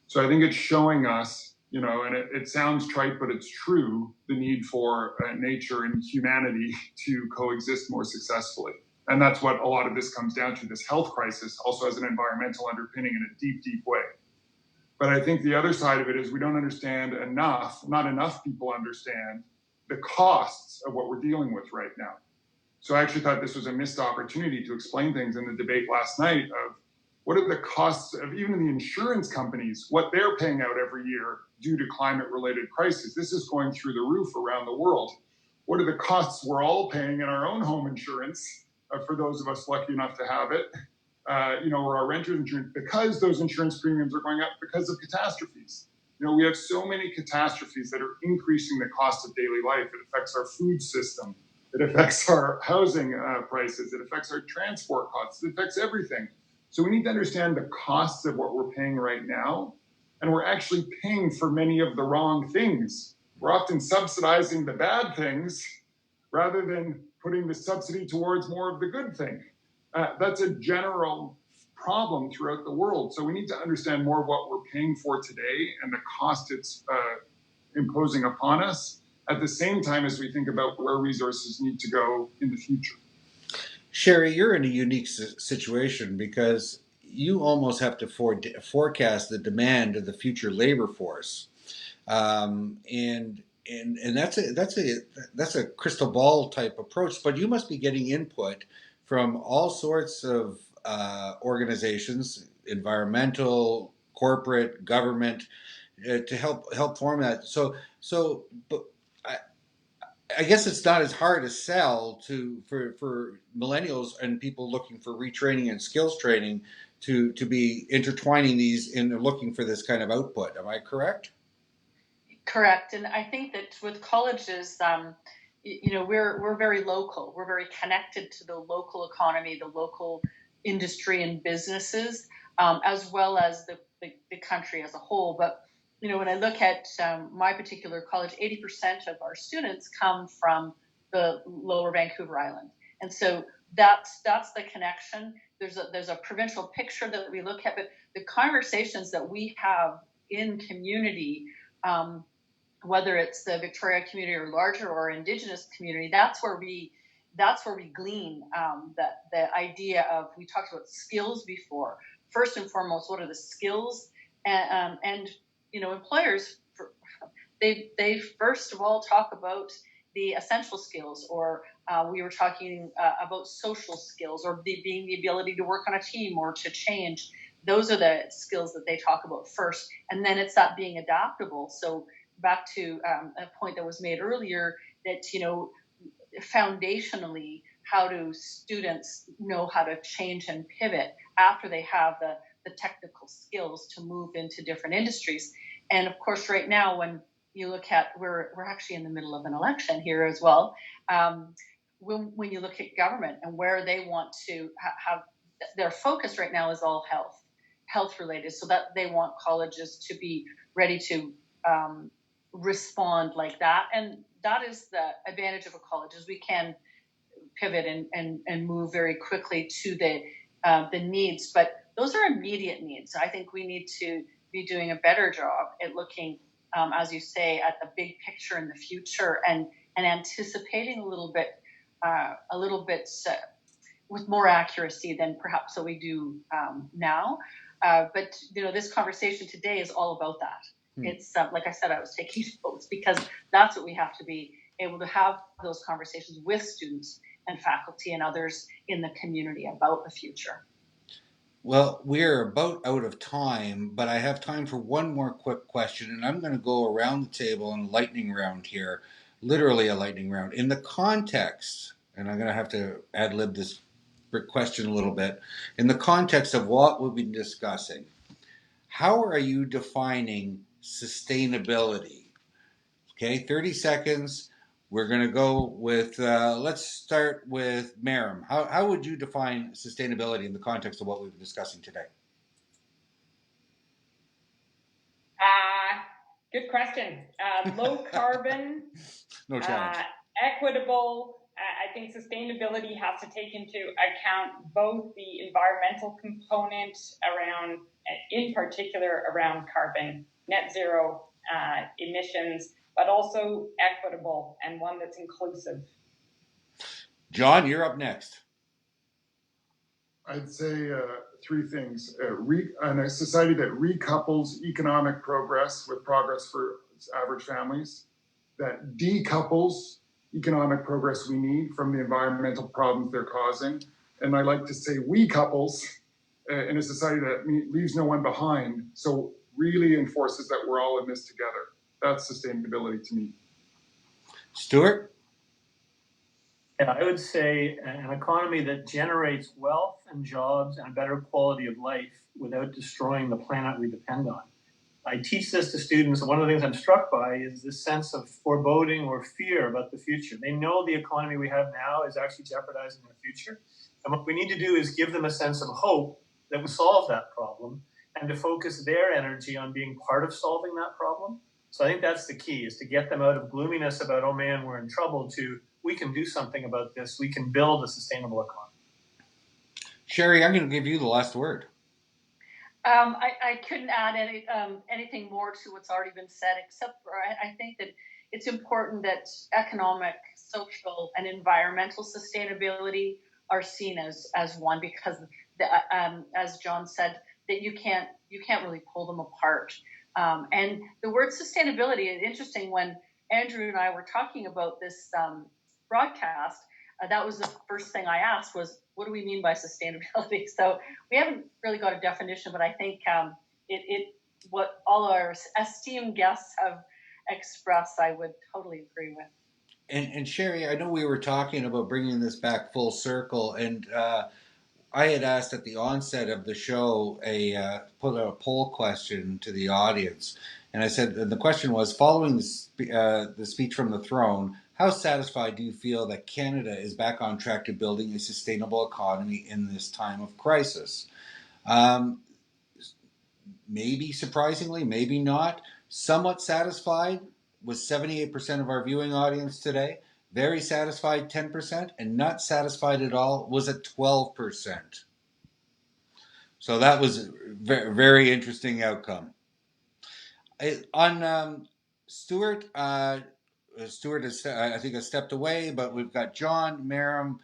S3: So I think it's showing us, and it sounds trite, but it's true, the need for nature and humanity to coexist more successfully. And that's what a lot of this comes down to. This health crisis also has an environmental underpinning in a deep, deep way. But I think the other side of it is we don't understand enough, not enough people understand the costs of what we're dealing with right now. So I actually thought this was a missed opportunity to explain things in the debate last night of what are the costs of even the insurance companies, what they're paying out every year due to climate-related crises. This is going through the roof around the world. What are the costs we're all paying in our own home insurance, for those of us lucky enough to have it, or our renter's insurance, because those insurance premiums are going up because of catastrophes. We have so many catastrophes that are increasing the cost of daily life. It affects our food system. It affects our housing prices. It affects our transport costs. It affects everything. So we need to understand the costs of what we're paying right now, and we're actually paying for many of the wrong things. We're often subsidizing the bad things rather than putting the subsidy towards more of the good thing. That's a general problem throughout the world. So we need to understand more of what we're paying for today and the cost it's imposing upon us, at the same time as we think about where resources need to go in the future.
S1: Sherry, you're in a unique situation because you almost have to forecast the demand of the future labor force, and that's a crystal ball type approach. But you must be getting input from all sorts of organizations, environmental, corporate, government, to help form that. But I guess it's not as hard to sell for millennials and people looking for retraining and skills training to be intertwining these and looking for this kind of output. Am I correct?
S4: Correct. And I think that with colleges, we're very local. We're very connected to the local economy, the local industry and businesses, as well as the country as a whole. But when I look at my particular college, 80% of our students come from the Lower Vancouver Island, and so that's the connection. There's a provincial picture that we look at, but the conversations that we have in community, whether it's the Victoria community or larger or Indigenous community, that's where we glean the idea of, we talked about skills before. First and foremost, what are the skills and employers, they first of all talk about the essential skills, or we were talking about social skills, or being the ability to work on a team or to change. Those are the skills that they talk about first, and then it's that being adaptable. So back to a point that was made earlier, that foundationally, how do students know how to change and pivot after they have the technical skills to move into different industries? And of course, right now, when you look at, we're actually in the middle of an election here as well. When you look at government and where they want to have their focus right now is all health related, so that they want colleges to be ready to respond like that. And that is the advantage of a college, is we can pivot and move very quickly to the needs. But those are immediate needs. I think we need to be doing a better job at looking, as you say, at the big picture in the future, and anticipating a little bit with more accuracy than perhaps what we do now. But this conversation today is all about that. It's like I said, I was taking notes because that's what we have to be able to have, those conversations with students and faculty and others in the community about the future.
S1: Well, we're about out of time, but I have time for one more quick question, and I'm going to go around the table in a lightning round here, literally a lightning round. In the context, and I'm going to have to ad-lib this question a little bit, in the context of what we've been discussing, how are you defining sustainability? Okay, 30 seconds. We're going to go with, let's start with Merran. How would you define sustainability in the context of what we've been discussing today?
S5: Good question. Low carbon,
S1: No challenge.
S5: equitable. I think sustainability has to take into account both the environmental component around, in particular around carbon, net zero emissions, but also equitable and one that's inclusive.
S1: John, you're up next.
S3: I'd say three things. In a society that recouples economic progress with progress for average families, that decouples economic progress we need from the environmental problems they're causing, and I like to say we couples in a society that leaves no one behind, so really enforces that we're all in this together. That's sustainability to me.
S1: Stewart?
S6: Yeah, I would say an economy that generates wealth and jobs and a better quality of life without destroying the planet we depend on. I teach this to students, and one of the things I'm struck by is this sense of foreboding or fear about the future. They know the economy we have now is actually jeopardizing their future. And what we need to do is give them a sense of hope that will solve that problem, and to focus their energy on being part of solving that problem. So I think that's the key, is to get them out of gloominess about, oh man, we're in trouble, to we can do something about this. We can build a sustainable economy.
S1: Sherry, I'm going to give you the last word.
S4: I couldn't add anything more to what's already been said, except for I think that it's important that economic, social, and environmental sustainability are seen as one, because as John said, that you can't really pull them apart. And the word sustainability is interesting. When Andrew and I were talking about this broadcast, that was the first thing I asked was, what do we mean by sustainability? So we haven't really got a definition, but I think what all our esteemed guests have expressed, I would totally agree with.
S1: And Sherry, I know we were talking about bringing this back full circle, and I had asked at the onset of the show put a poll question to the audience, and I said, and the question was, following the speech from the throne, how satisfied do you feel that Canada is back on track to building a sustainable economy in this time of crisis? Maybe surprisingly, maybe not. Somewhat satisfied was 78% of our viewing audience today. Very satisfied, 10%, and not satisfied at all was at 12%. So that was a very interesting outcome. On Stewart, Stewart is, I think, has stepped away, but we've got John, Merran,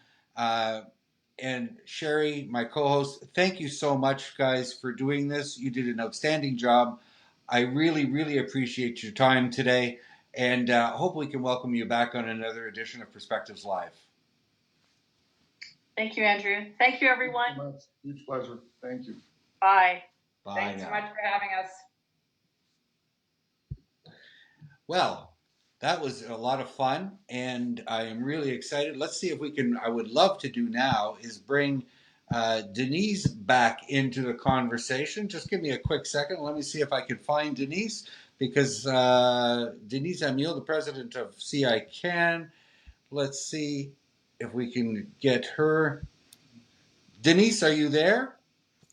S1: and Sherry, my co-host. Thank you so much, guys, for doing this. You did an outstanding job. I really, really appreciate your time today. and hope we can welcome you back on another edition of Perspectives Live.
S4: Thank you, Andrew. Thank you, everyone.
S3: Thank you so much. Huge pleasure. Thank you.
S4: Bye.
S1: Bye
S5: Thanks
S1: now.
S5: so much for having us.
S1: Well, that was a lot of fun, and I am really excited. Let's see if we can. I would love to do now is bring Denise back into the conversation. Just give me a quick second. Let me see if I can find Denise, because Denise Amiel, the president of CICAN. Let's see if we can get her. Denise, are you there?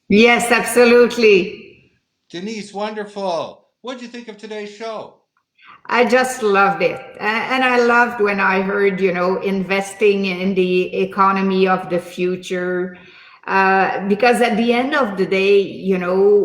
S2: Yes, absolutely.
S1: Denise, wonderful. What did you think of today's show?
S2: I just loved it. And I loved when I heard, investing in the economy of the future. Because at the end of the day,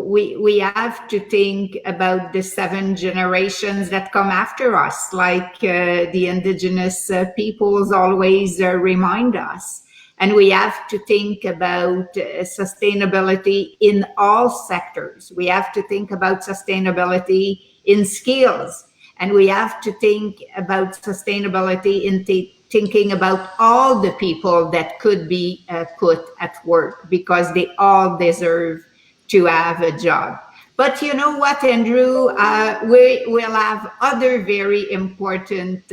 S2: we have to think about the 7 generations that come after us, like the indigenous peoples always remind us. And we have to think about sustainability in all sectors. We have to think about sustainability in skills. And we have to think about sustainability in thinking about all the people that could be put at work, because they all deserve to have a job. But you know what, Andrew? We will have other very important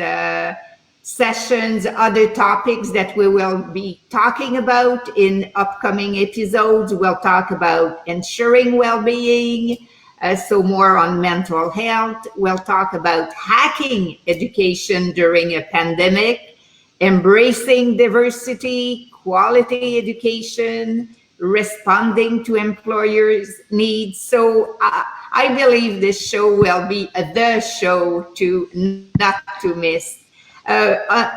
S2: sessions, other topics that we will be talking about in upcoming episodes. We'll talk about ensuring well-being, so more on mental health. We'll talk about hacking education during a pandemic, embracing diversity, quality education, responding to employers' needs. So I believe this show will be the show to not to miss.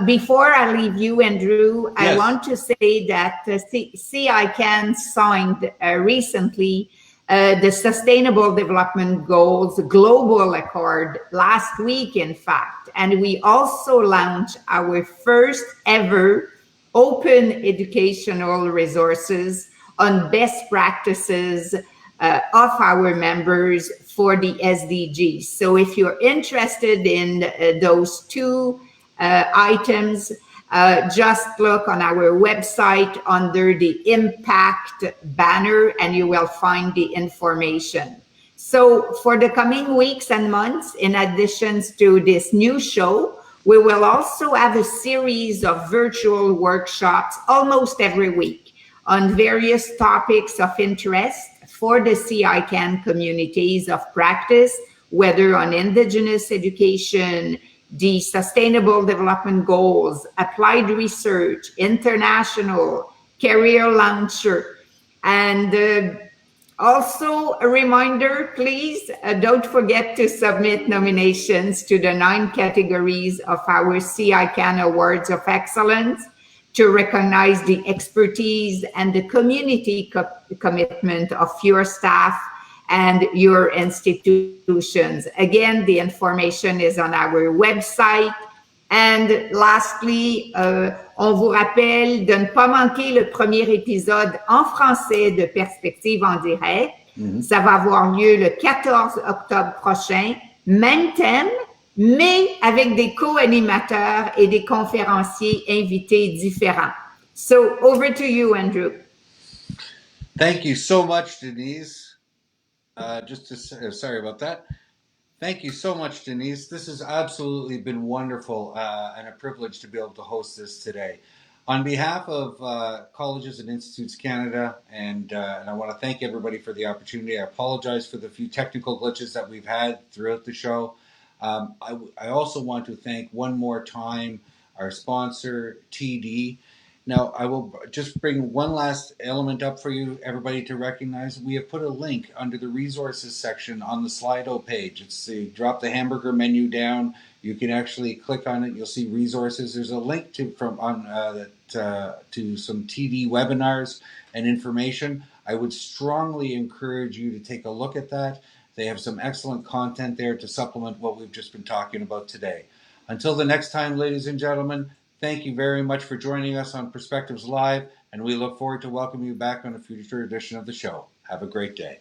S2: Before I leave you, Andrew,
S1: Yes.
S2: I want to say that CICAN signed recently the Sustainable Development Goals Global Accord last week, in fact. And we also launched our first ever open educational resources on best practices of our members for the SDGs. So if you're interested in those 2 items, just look on our website under the impact banner and you will find the information. So for the coming weeks and months, in addition to this new show, we will also have a series of virtual workshops almost every week on various topics of interest for the CICAN communities of practice, whether on Indigenous education, the Sustainable Development Goals, applied research, international, career launcher. And also a reminder, please don't forget to submit nominations to the 9 categories of our CICAN Awards of Excellence to recognize the expertise and the community commitment of your staff and your institutions. Again, the information is on our website. And lastly, on vous rappelle de ne pas manquer le premier épisode en français de Perspective en direct. Ça va avoir lieu le 14 octobre prochain, même thème, mais avec des co-animateurs et des conférenciers invités différents. So over to you, Andrew.
S1: Thank you so much, Denise. Sorry about that. Thank you so much, Denise. This has absolutely been wonderful and a privilege to be able to host this today. On behalf of Colleges and Institutes Canada, and I want to thank everybody for the opportunity. I apologize for the few technical glitches that we've had throughout the show. I also want to thank one more time our sponsor, TD. Now, I will just bring one last element up for you, everybody, to recognize. We have put a link under the resources section on the Slido page. It's drop the hamburger menu down. You can actually click on it. You'll see resources. There's a link to some TD webinars and information. I would strongly encourage you to take a look at that. They have some excellent content there to supplement what we've just been talking about today. Until the next time, ladies and gentlemen, thank you very much for joining us on Perspectives Live, and we look forward to welcoming you back on a future edition of the show. Have a great day.